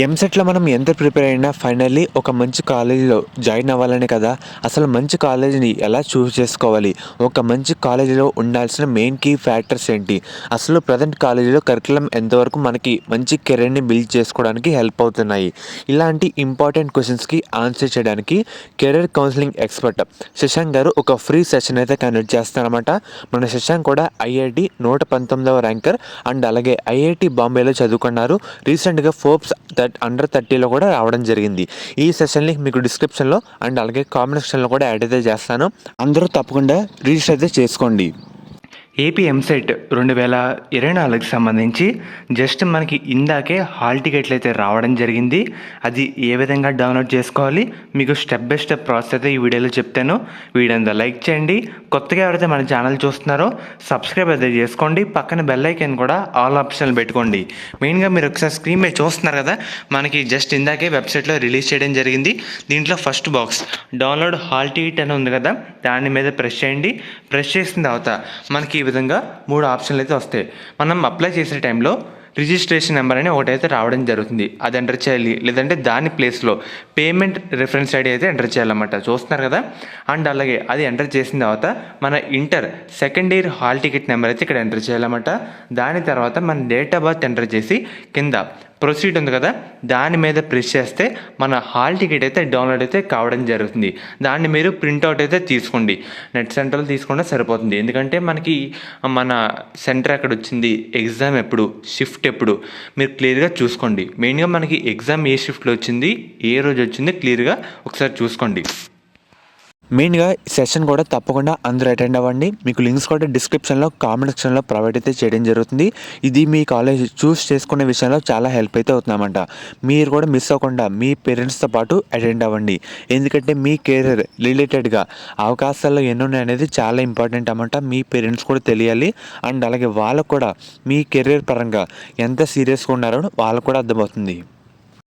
ఎంసెట్‌లో మనం ఎంత ప్రిపేర్ అయినా ఫైనల్లీ ఒక మంచి కాలేజీలో జాయిన్ అవ్వాలనే కదా! అసలు మంచి కాలేజీని ఎలా చూజ్ చేసుకోవాలి? ఒక మంచి కాలేజీలో ఉండాల్సిన మెయిన్ కీ ఫ్యాక్టర్స్ ఏంటి? అసలు ప్రెజెంట్ కాలేజీలో కరిక్యులం ఎంతవరకు మనకి మంచి కెరీర్‌ని బిల్డ్ చేసుకోవడానికి హెల్ప్ అవుతున్నాయి? ఇలాంటి ఇంపార్టెంట్ క్వెషన్స్‌కి ఆన్సర్ చేయడానికి కెరీర్ కౌన్సిలింగ్ ఎక్స్‌పర్ట్ శశాంక్ గారు ఒక ఫ్రీ సెషన్ అయితే కండక్ట్ చేస్తారనమాట. మన శశాంక్ కూడా ఐఐటీ 119వ ర్యాంకర్ అండ్ అలాగే ఐఐటీ బాంబేలో చదువుకున్నారు. రీసెంట్‌గా ఫోర్బ్స్ అండర్ 30లో కూడా రావడం జరిగింది. ఈ సెషన్ లింక్ మీకు డిస్క్రిప్షన్‌లో అండ్ అలాగే కామెంట్ సెక్షన్‌లో కూడా యాడ్ అయితే చేస్తాను. అందరూ తప్పకుండా రిజిస్టర్ అయితే చేసుకోండి. ఏపీ ఎంసెట్ 2024కి సంబంధించి జస్ట్ మనకి ఇందాకే హాల్ టికెట్లు అయితే రావడం జరిగింది. అది ఏ విధంగా డౌన్లోడ్ చేసుకోవాలి మీకు స్టెప్ బై స్టెప్ ప్రాసెస్ అయితే ఈ వీడియోలో చెప్తాను. వీడియోని లైక్ చేయండి. కొత్తగా ఎవరైతే మన ఛానల్ చూస్తున్నారో సబ్స్క్రైబ్ అయితే చేసుకోండి. పక్కన బెల్ ఐకాన్ కూడా ఆల్ ఆప్షన్లు పెట్టుకోండి. మెయిన్గా మీరు ఒకసారి స్క్రీన్ మీద చూస్తున్నారు కదా, మనకి జస్ట్ ఇందాకే వెబ్సైట్లో రిలీజ్ చేయడం జరిగింది. దీంట్లో first box download hall ticket అని ఉంది కదా, దాని మీద ప్రెస్ చేయండి. ప్రెస్ చేసిన తర్వాత మనకి ఈ విధంగా 3 ఆప్షన్లు అయితే వస్తాయి. మనం అప్లై చేసే టైంలో రిజిస్ట్రేషన్ నెంబర్ అని ఒకటైతే రావడం జరుగుతుంది. అది ఎంటర్ చేయాలి. లేదంటే దాని ప్లేస్లో పేమెంట్ రిఫరెన్స్ ఐడి అయితే ఎంటర్ చేయాలన్నమాట. చూస్తున్నారు కదా. అండ్ అలాగే అది ఎంటర్ చేసిన తర్వాత మన inter second year hall ticket number అయితే ఇక్కడ ఎంటర్ చేయాలన్నమాట. దాని తర్వాత మన డేట్ ఆఫ్ బర్త్ ఎంటర్ చేసి కింద ప్రొసీడ్ ఉంది కదా, దాని మీద ప్రెస్ చేస్తే మన హాల్ టికెట్ అయితే డౌన్లోడ్ అయితే కావడం జరుగుతుంది. దాన్ని మీరు ప్రింట్అవుట్ అయితే తీసుకోండి. నెట్ సెంటర్లో తీసుకుంటే సరిపోతుంది. ఎందుకంటే మనకి మన సెంటర్ ఎక్కడ వచ్చింది, ఎగ్జామ్ ఎప్పుడు, షిఫ్ట్ ఎప్పుడు మీరు క్లియర్గా చూసుకోండి. మెయిన్గా మనకి ఎగ్జామ్ ఏ షిఫ్ట్లో వచ్చింది, ఏ రోజు వచ్చింది క్లియర్గా ఒకసారి చూసుకోండి. మెయిన్గా సెషన్ కూడా తప్పకుండా అందరూ అటెండ్ అవ్వండి. మీకు లింక్స్ కూడా డిస్క్రిప్షన్లో కామెంట్ సెక్షన్లో ప్రొవైడ్ అయితే చేయడం జరుగుతుంది. ఇది మీ కాలేజ్ చూస్ చేసుకునే విషయంలో చాలా హెల్ప్ అయితే అవుతుందన్నమాట. మీరు కూడా మిస్ అవ్వకుండా మీ పేరెంట్స్తో పాటు అటెండ్ అవ్వండి. ఎందుకంటే మీ కెరీర్ రిలేటెడ్గా అవకాశాలు ఎన్ని ఉన్నాయి అనేది చాలా ఇంపార్టెంట్ అన్నమాట. మీ పేరెంట్స్ కూడా తెలియాలి. అండ్ అలాగే వాళ్ళకు కూడా మీ కెరీర్ పరంగా ఎంత సీరియస్గా ఉన్నారో వాళ్ళకు కూడా అర్థమవుతుంది.